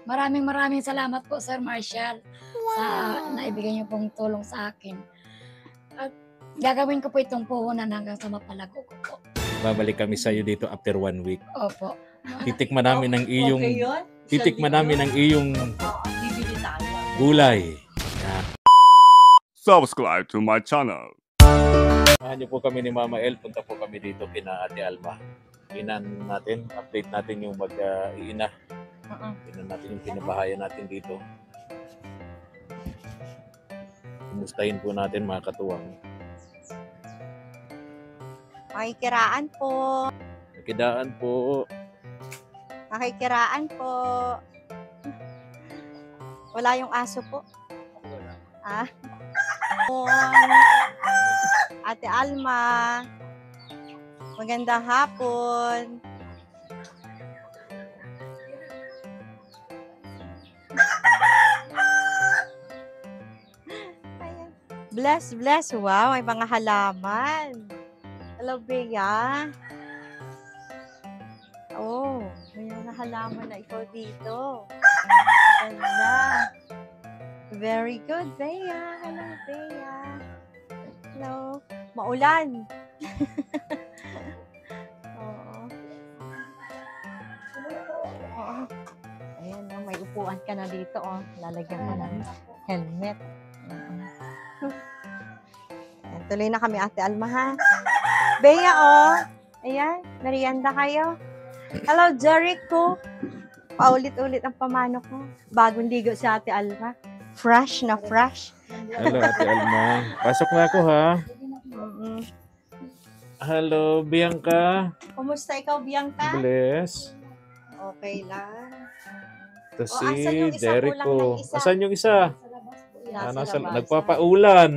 Maraming salamat po, Sir Marshall, sa naibigay niyo pong tulong sa akin. At gagawin ko po itong puhunan hanggang sa mapalago ko po. Babalik kami sa iyo dito after 1 week. Opo. Titikman namin ang iyong Okay yun? titikman namin ang iyong Bibili tayo. gulay. Subscribe to my channel. Samahan niyo po kami ni Mama El. Punta po kami dito kina Ate Alma. Update natin yung mag-iina. Tingnan natin yung pinabahayan natin dito. Kumustahin po natin mga katuwang. Makikiraan po. Nakidaan po. Makikiraan po. Wala yung aso po. Ate Alma. Magandang hapon. Ayan. Bless. Wow, may mga halaman. Hello, Bea. Oh, may mga halaman na ikaw dito. Ganda. Very good, Bea. Hello, Bea. Hello. Maulan. Oo. Oo. Ayan, oh, may upuan ka na dito. Oh. Lalagyan mo ng helmet. Ayan, tuloy na kami, Ate Alma, ha? Bea, oh. Ayan, merienda kayo. Hello, Jericho. Paulit-ulit ang pamano ko. Bagong ligo si Ate Alma. Fresh na fresh. Hello Ate Alma. Pasok na ako ha. Hello Bianca. Kumusta ikaw, Bianca? Bless. Okay lang. Ito asan yung si isa? Kulang Jericho. ng isa. Asan yung isa? Nasa labas. Nagpapaulan.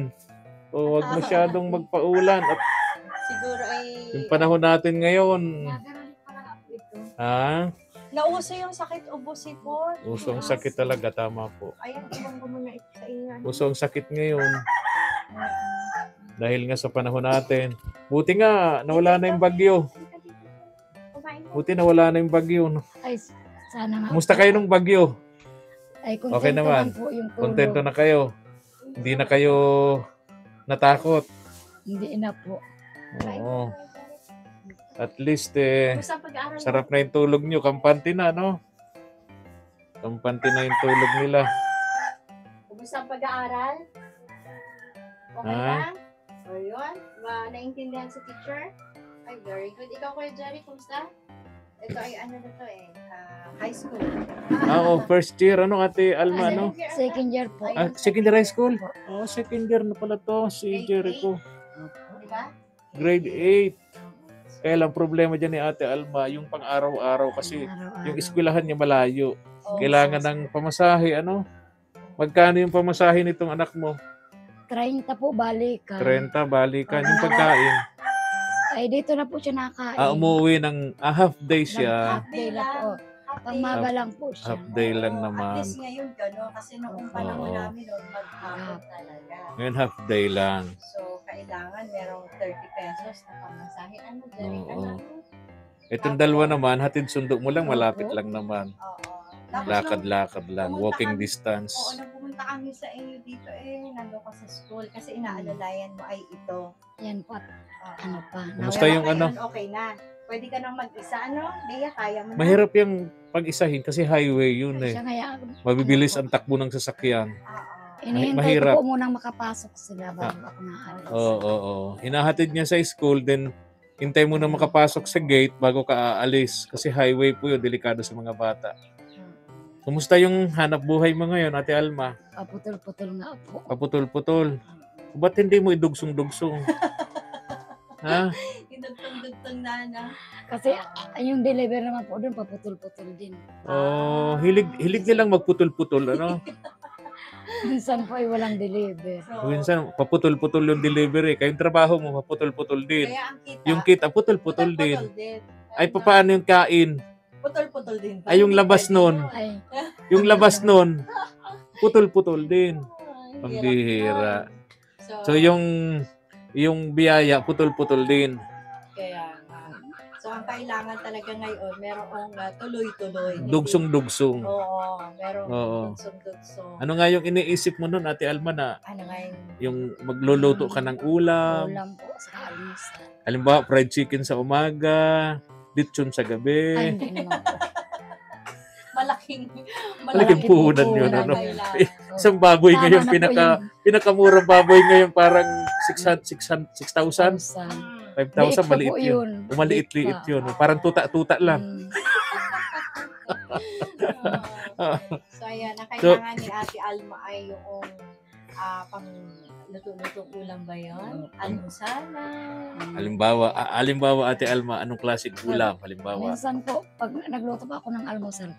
O wag masyadong magpaulan. At Siguro ay... yung panahon natin ngayon. Ha? Nauso yung sakit ubo sipon. Usong sakit talaga. Tama po. Ayan, iwan ko muna ito sa inyo. Usong sakit ngayon. Dahil nga sa panahon natin. Buti nga, nawala na yung bagyo. Buti nawala na yung bagyo. Ay, sana nga. Kumusta kayo nung bagyo? Ay, kontento Okay naman. po yung tulong. Kontento na kayo? Hindi na kayo natakot? Hindi na po. Oo. At least, sarap na yung tulog nyo. Kampante na, no? Kampante na yung tulog nila. Kumusta ang pag-aaral? Okay lang? O yun? Naintindihan sa teacher? Ay, very good. Ikaw, Kuya Jerry, kumusta? Ito ay ano na to high school. First year. Ano, Ate Alma, no? Second year po. Second year high school? Second year na pala to. Si Jericho. Diba? Grade 8. Kaya lang problema dyan ni Ate Alma, yung pang-araw-araw kasi yung eskwelahan niya malayo. Kailangan ng pamasahe, ano? Magkano yung pamasahe nitong anak mo? 30 po balikan. 30, balikan. Yung pagkain. Ay, dito na po siya nakain. Umuwi ng half day siya. Half day lang po. Pangmaga lang po siya. Half day lang At naman. least ngayon gano'n, kasi noong panahon namin noon, maghapon talaga. Ngayon half day lang. So, kailangan merong 30 pesos na pamasahe. Ano, Jerry, Oo. Itong dalawa naman, hatid sundo mo lang, malapit lang naman. Oo. Tapos Lakad-lakad lang, pumunta walking kami- distance. Oo, nung pumunta kami sa inyo dito nandun ka sa school kasi inaalalayan mo ay ito. Yan po. Oo. Ano pa. Kumusta yung Ngayon, ano? Okay na. Pwede ka nang mag-isa, ano? Bea, kaya mo na. Mahirap yung pag-isahin kasi highway yun eh. Siya kaya. Mabibilis ang takbo ng sasakyan. Oo. Inihintay mahirap. ko po munang makapasok sila bago ako naalis. Oo. Hinahatid niya sa school, then hintay mo na makapasok sa gate bago ka aalis. Kasi highway po yun, delikado sa mga bata. Kumusta yung hanap buhay mo ngayon, Ate Alma? Paputol-putol nga po. Paputol-putol. Ba't hindi mo idugsong-dugsong? Ha? Idugtong-dugtong na. Kasi yung deliver naman po doon, paputol-putol din. Oh, hilig nilang magputol-putol, ano? Minsan po ay walang deliver. So, Minsan, paputol-putol yung delivery. Kayong trabaho mo, paputol-putol din. kaya ang kita, Yung kita, putol-putol din. din. Ay, paano yung kain? Putol-putol din. Ay, yung labas nun. Ay, Yung labas nun, putol-putol din. Ay, Ang hirap bihira. yun. So, yung biyaya, putol-putol din. Kaya nga. So, ang kailangan talaga ngayon, merong tuloy-tuloy. Dugsong-dugsong. Oo, merong Oo. dugsong-dugsong. Ano nga yung iniisip mo nun, Ate Alma, na Ano nga yung magluluto ka ng ulam? Ulam po sa almusal. Halimbawa, fried chicken sa umaga, lechon sa Ay, gabi. hindi naman po. malaking Malaking puhunan yun, puhunan ano? yun. Isang baboy Tama ngayon, na po yun. pinakamurang baboy ngayon, parang 6,000, 6,000, 1,000. 5,000, maliit po yun. Maliit-liit pa. yun. Parang tuta-tuta lang. So, ayan, ang kailangan ni Ate Alma ay yung pang luto-lutong ulam ba yun? Almusalan. Halimbawa, Ate Alma, anong klaseng ulam? Halimbawa. Minsan po, pag nagluto pa ako ng almusal,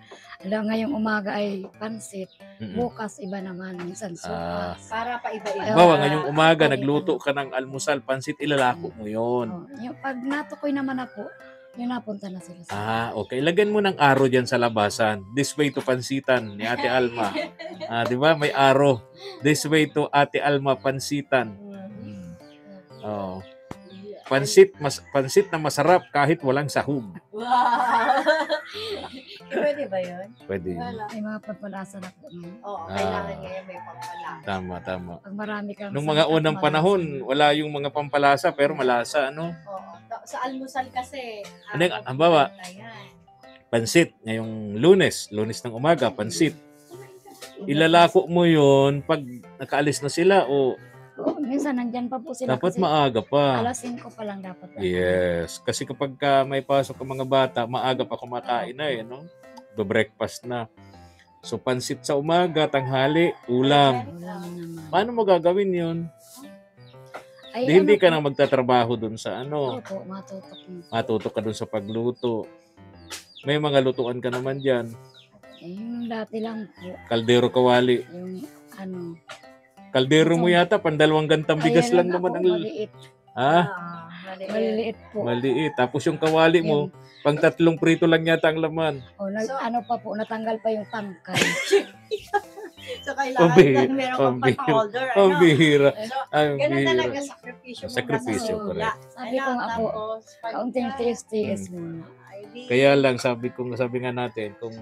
ngayong umaga ay pansit, bukas iba naman, minsan sopa. Para pa iba-iba. Halimbawa, ngayong umaga, nagluto ka ng almusal, pansit, ilalako mo yun. Yung pag natukoy naman ako, yung napunta na sila sa Okay. Lagyan mo ng aro dyan sa labasan. This way to pansitan ni Ate Alma. Di ba? May aro. This way to Ate Alma pansitan. Oh. Pansit na masarap kahit walang sahog. Wow! Pwede ba yun? Pwede. Wala. May mga pagpalasa na po ngayon. Oo, kailangan ngayon may pampalasa. Tama. Pag marami kang Nung mga salita, unang malasa. panahon, wala yung mga pampalasa pero malasa, ano? Oo. Sa almusal kasi, Halimbawa, na yan. pansit. Ngayong lunes ng umaga, pansit. Ilalako mo yun pag nakaalis na sila o Minsan nandyan pa po sila dapat kasi maaga pa. alas 5 pa lang dapat. Yes. Kasi kapag may pasok ang mga bata, maaga pa kumakain na no? Breakfast na. So, pansit sa umaga, tanghali, ulam. Ulam naman. Paano mo gagawin yun? Ay, Hindi ka po, na magtatrabaho dun sa Opo, matutok mo. matuto ka dun sa pagluto. May mga lutuan ka naman dyan. Yung dati lang po, Kaldero kawali. yung Kaldero mo yata, pandalawang gantang bigas lang ayan naman ang... ako, maliit. Ha? Maliit. Maliliit po. Maliit. Tapos yung kawali mo, pang 3 prito lang yata ang laman. So, pa po, natanggal pa yung tangkay. So, kailangan Pambihira. lang meron kang pan-holder. Ang bihira. So, Ang ganun bihira. talaga sakripisyo mo. Sakripisyo, nasa correct. sula. Sabi ko nga po, Tapos, pag- kaunting tiis-tiis muna. Ay, di- Kaya lang sabi nga natin, kung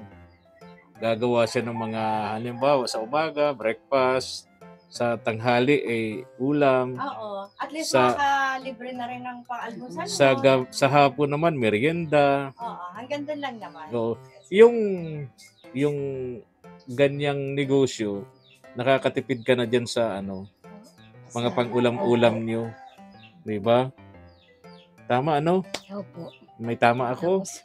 gagawa siya ng mga halimbawa sa umaga, breakfast, sa tanghali ulam, Oo. At least Sa- makalibre na rin ng pang-almusal. sa hapon naman merienda. Oo. Hanggang doon lang naman. So, yung ganyang negosyo, nakakatipid ka na dyan sa mga pang-ulam-ulam nyo. Di ba? Tama, Opo. May tama ako? Tapos,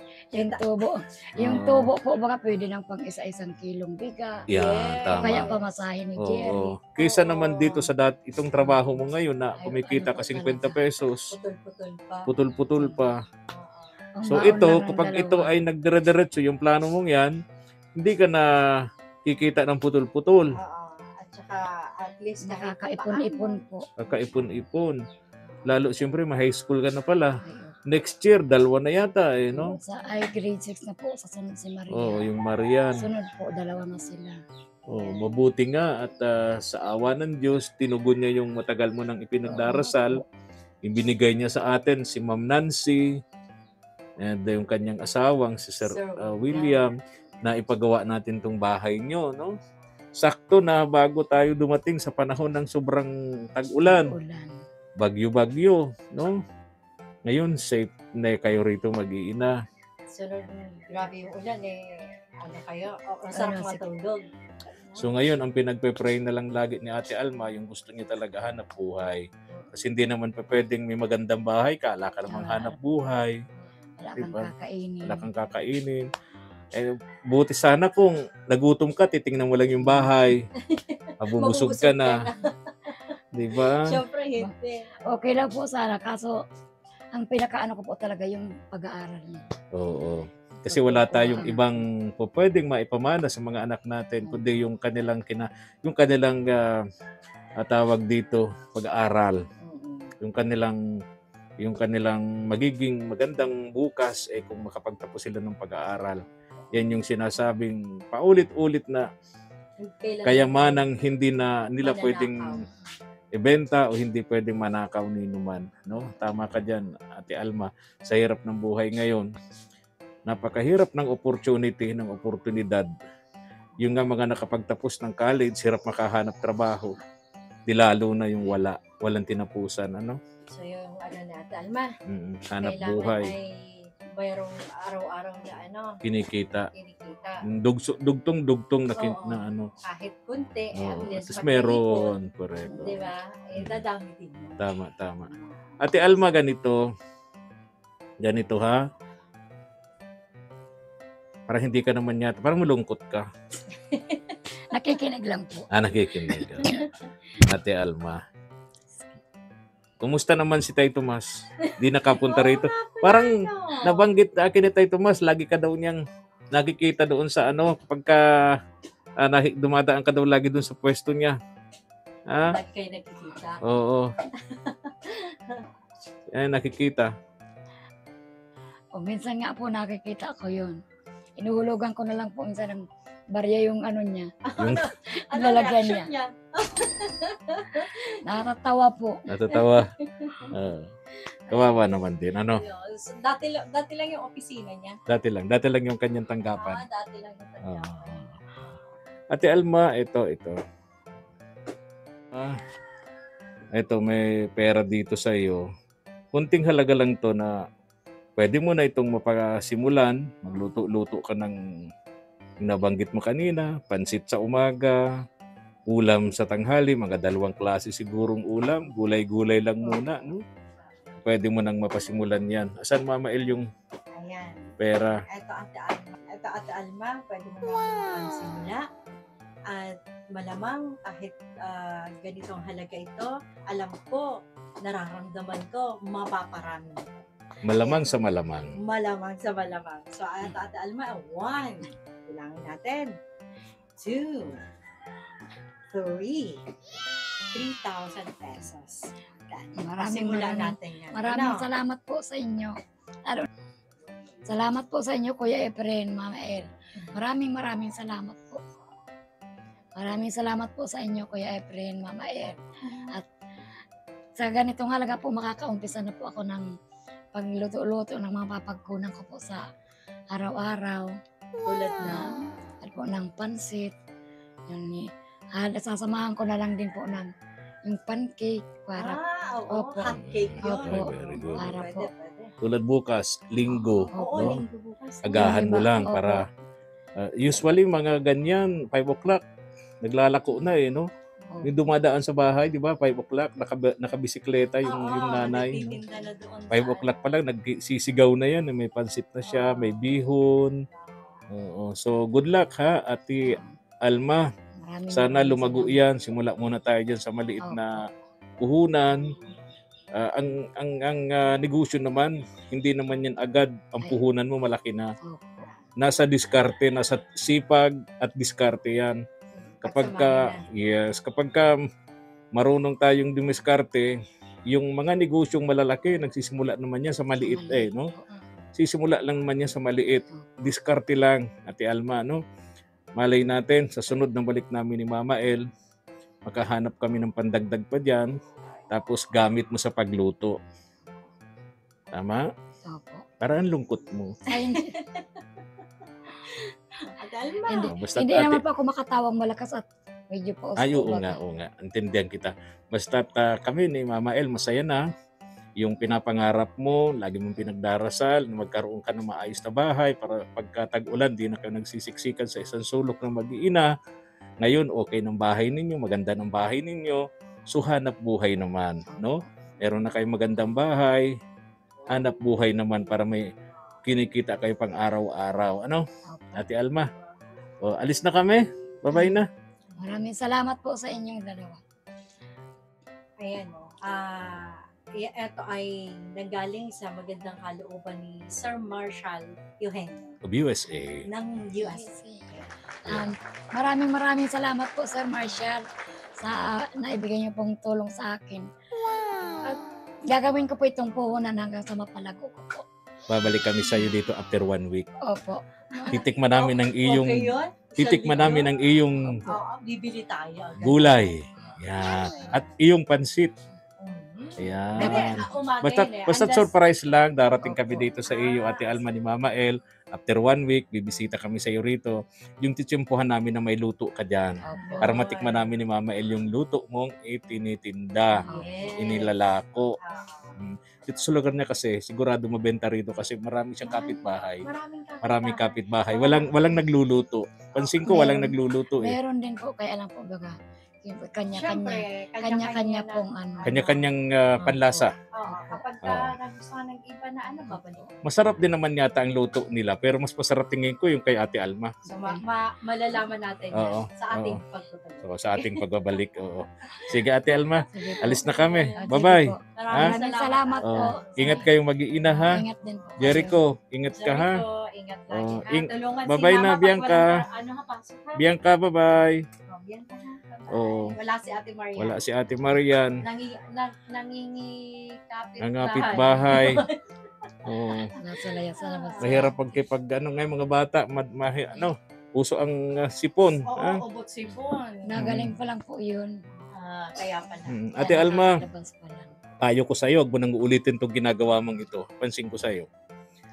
yung tubo po, baka pwede ng pang isa-isang kilong biga. Yan, tama. Kaya pamasahin ni Jerry. Oo. Kaysa naman dito sa itong trabaho mo ngayon na kumikita ka 50 pesos, Putol-putol pa. putol-putol pa. Oo. So Pambaon ito, lang ng kapag dalawa. ito ay nagdire-diretso yung plano mong yan, hindi ka na kikita ng putol-putol. Oo. At saka, at least Nakakaipon-ipon po. Kakaipon-ipon. Lalo siyempre, ma-high school ka na pala. Ayun. Next year, 2 na yata no? Sa grade 6 na po, sa sunod si Maria. Oo, yung Marian. Sunod po, 2 na sila. Oh, mabuti nga at sa awa ng Diyos, tinugon niya yung matagal mo nang ipinagdarasal. Ibinigay niya sa atin si Ma'am Nancy and yung kanyang asawang si Sir William na ipagawa natin tong bahay nyo, no? Sakto na bago tayo dumating sa panahon ng sobrang tag-ulan, Ulan. bagyo-bagyo, no? Ngayon, safe na kayo rito mag-iina. sunod, grabe yung ulan kayo? Masarap matulog. So ngayon, ang pinagpe-pray na lang lagi ni Ate Alma, yung gusto niya talaga hanap buhay. Kasi hindi naman pwedeng may magandang bahay ka, wala ka namang hanap buhay, Wala kang Diba? kakainin. wala kang kakainin. Buti sana kung nagutom ka, titingnan mo lang yung bahay. Mabubusog ka na. Di ba? Siyempre, hindi. Okay lang po sana, kaso ang pinakaano ko po talaga yung pag-aaral niya. Oo. Kasi wala tayong ibang pwedeng maipamana sa mga anak natin, kundi yung kanilang tawag dito, pag-aaral. Yung kanilang magiging magandang bukas kung makapagtapos sila ng pag-aaral. Yan yung sinasabing paulit-ulit na kayamanang hindi na nila pwedeng ibenta o hindi pwedeng manakaw ni numan, no? Tama ka diyan, Ate Alma. Sa hirap ng buhay ngayon, napakahirap ng opportunity, ng oportunidad. Yung nga mga nakapagtapos ng college, hirap makahanap trabaho. Di lalo na yung walang tinapusan, ano? So yung ano na, Ate Alma, Hanap kailangan buhay, ay mayroong araw-araw na kinikita. kinikita. Dugtong-dugtong na, Oo. na ano. Kahit kunti, at Oo, least tapos pag meron, correct. di ba? Dadami din mo. Tama. Ate Alma, ganito ha. Parang hindi ka naman yata, parang malungkot ka. Nakikinig lang po. Nakikinig ka. Ate Alma. Kumusta naman si Tay Tomas? Di nakapunta rito. Parang nabanggit akin ni Tay Tomas, lagi ka daw niyang nakikita doon sa ano, pagka dumadaan ka daw lagi doon sa pwesto niya. Ba't kayo nakikita? Oo. Nakikita. O minsan nga po nakikita ko yun. Inuhulugan ko na lang po minsan ng barya yung ano niya. Yung Lalagyan reaction niya. Nakakatawa po. natatawa. Kawawa naman din. Ano? So, dati lang yung opisina niya. Dati lang yung kanyang tanggapan. Dati lang yung tanggapan. Ate Alma, ito. Ito, may pera dito sa iyo. Kunting halaga lang to na pwede mo na itong mapasimulan. Magluto-luto ka ng nabanggit mo kanina, pansit sa umaga, ulam sa tanghali, mga 2 klase sigurong ulam, gulay-gulay lang muna, no? Pwede mo nang mapasimulan yan. Asan Mama El yung Ayan. pera? Ito Ate Alma, pwede mo naman simula. At malamang kahit ganitong halaga ito, alam ko, nararamdaman ko, mapaparami. Malamang sa malamang. Malamang sa malamang. So, Ate Alma, 1. Bilangin natin. 2. 3. 3,000 pesos. Simulan natin yan. Maraming salamat po sa inyo. Salamat po sa inyo, Kuya Efren, Mama El. Maraming salamat po. Maraming salamat po sa inyo, Kuya Efren, Mama El. At sa ganitong halaga po, makakaumpisa na po ako ng pagluto-luto ng mga papagkunan ko po sa araw-araw. Tulad na. Ng pansit. Yun, sasamahan ko na lang din po ng yung pancake para Oo, Opo. hot cake yun. Opo. Very good. Para po. Pwede. Tulad bukas, linggo, Oo, no? linggo bukas. Agahan mo lang Opo. para usually mga ganyan 5 o'clock naglalako na no? Yung dumadaan sa bahay, di ba? 5 o'clock nakabisikleta yung nanay. Nagtitinda na doon 5 o'clock pa lang nagsisigaw na yan, may pansit na siya, may bihon. Oo. So good luck ha, Ate Alma. Sana lumago yan. Simula muna tayo dyan sa maliit na puhunan. Ang negosyo naman, hindi naman yan agad. Ang puhunan mo malaki na. Nasa diskarte, nasa sipag at diskarte yan. Kapag ka marunong tayong dumiskarte, yung mga negosyong malalaki, nagsisimula naman yan sa maliit no? Sisimula lang naman yan sa maliit. Diskarte lang, Ate Alma, no? Malay natin, sa sunod na balik namin ni Mama El, makahanap kami ng pandagdag pa dyan, tapos gamit mo sa pagluto. Tama? Opo. Parang lungkot mo. Ate Alma. Hindi naman po ako makatawang malakas at medyo po. Oo nga. Intindihan kita. Basta kami ni Mama El, masaya na. Yung pinapangarap mo, lagi mong pinagdarasal, na magkaroon ka ng maayos na bahay para pagka tag-ulan, di na kayo nagsisiksikan sa isang sulok ng mag-iina. Ngayon, okay ng bahay ninyo, maganda ng bahay ninyo. So, hanap buhay naman, no? Meron na kayong magandang bahay, hanap buhay naman para may kinikita kayo pang araw-araw. Ano? Ate Alma, alis na kami. Bye-bye na. Maraming salamat po sa inyong dalawa. Ayan ito ay nanggaling sa magandang kalooban ni Sir Marshall Eugenio Of USA. ng USA. Maraming salamat po, Sir Marshall, sa naibigay niyo pong tulong sa akin. At gagawin ko po itong puhunan hanggang sa mapalago ko po. Babalik kami sa iyo dito after 1 week. Opo. Titikman namin ang iyong Okay yun? titikman namin ang iyong Oo, bibili tayo. gulay. Yan. At iyong pansit. Ayan. Basta surprise lang, darating kami dito sa iyo, Ate Alma ni Mama El. After 1 week, bibisita kami sa iyo rito. Yung titsimpuhan namin na may luto ka dyan. Opo. Para matikman namin ni Mama El yung luto mong itinitinda, inilalako. Dito sa lugar niya kasi, sigurado mabenta rito kasi marami siyang kapitbahay. Maraming kapitbahay. Walang nagluluto. Pansin ko, walang nagluluto eh. Meron din po, kaya lang po baga, yung kanya-kanya. Siyempre, Kanya-kanya pong ano. Kanya-kanyang panlasa. Kapag nagustuhan ng iba na ano, babalik. Masarap din naman yata ang luto nila, pero mas masarap tingin ko yung kay Ate Alma. So, malalaman natin yan Oo, sa ating oo. pagtutulog. So, sa ating pagbabalik. Oo. Sige, Ate Alma, Sige po. alis na kami. Ah, sige Bye-bye. po. Maraming Maraming salamat po. Oh, ingat kayong mag-iina ha. Ingat din po. Jericho, ingat ka ha. Jericho, ingat lagi. Oh, ha? Tulungan si bye-bye Mama na, pag Bianca. walang ano ha, pasok ha. Bianca, bye-bye. Oh, Bianca ha. Bye-bye. Oh. Wala si Ate Maria. Wala si Ate Marian. Nangingikapit Nangapit bahay. Oh, Nasa laya sa labas. mahirap pag ngayon mga bata, uso ang sipon. Oo, Ha? ubot sipon. Nagaling pa lang po yun. Kaya pala. Ate Alma, Labas pa lang. payo ko sa'yo, huwag mo nang uulitin itong ginagawa mong ito. Pansin ko sa'yo.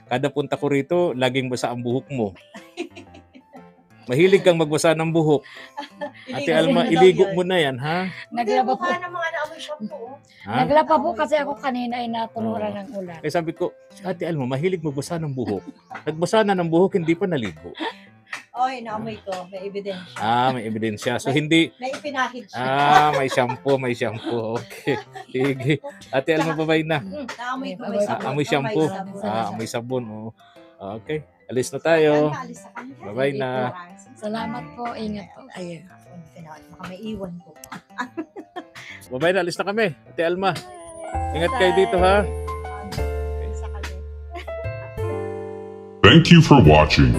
Kada punta ko rito, laging basa ang buhok mo. Mahilig kang magbasa ng buhok. Ate Alma, iligo mo na yan, ha? Naglaba po. Mukha ng mga naamoy shampoo. Ha? Naglaba po kasi ako kanina ay natururan ng ulan. Eh sabi ko, si Ate Alma, mahilig magbasa ng buhok. Nagbasa na ng buhok, hindi pa naligo. Oy, naamoy ko. May ebidensya. May ebidensya. So hindi, May ipinahid siya. may shampoo. Okay. Sige. Ate Alma, babay na. Naamoy ko. May May Amoy shampoo. May sabon. Amoy sabon. Oh. Okay. Alis na tayo. Ayan, maalis na kami. Bye-bye na. Salamat po. Ingat po. Ayun. Baka may iwan ko. Babay na, alis na kami. Ate Alma, ingat kayo dito ha. Isa kami. Thank you for watching.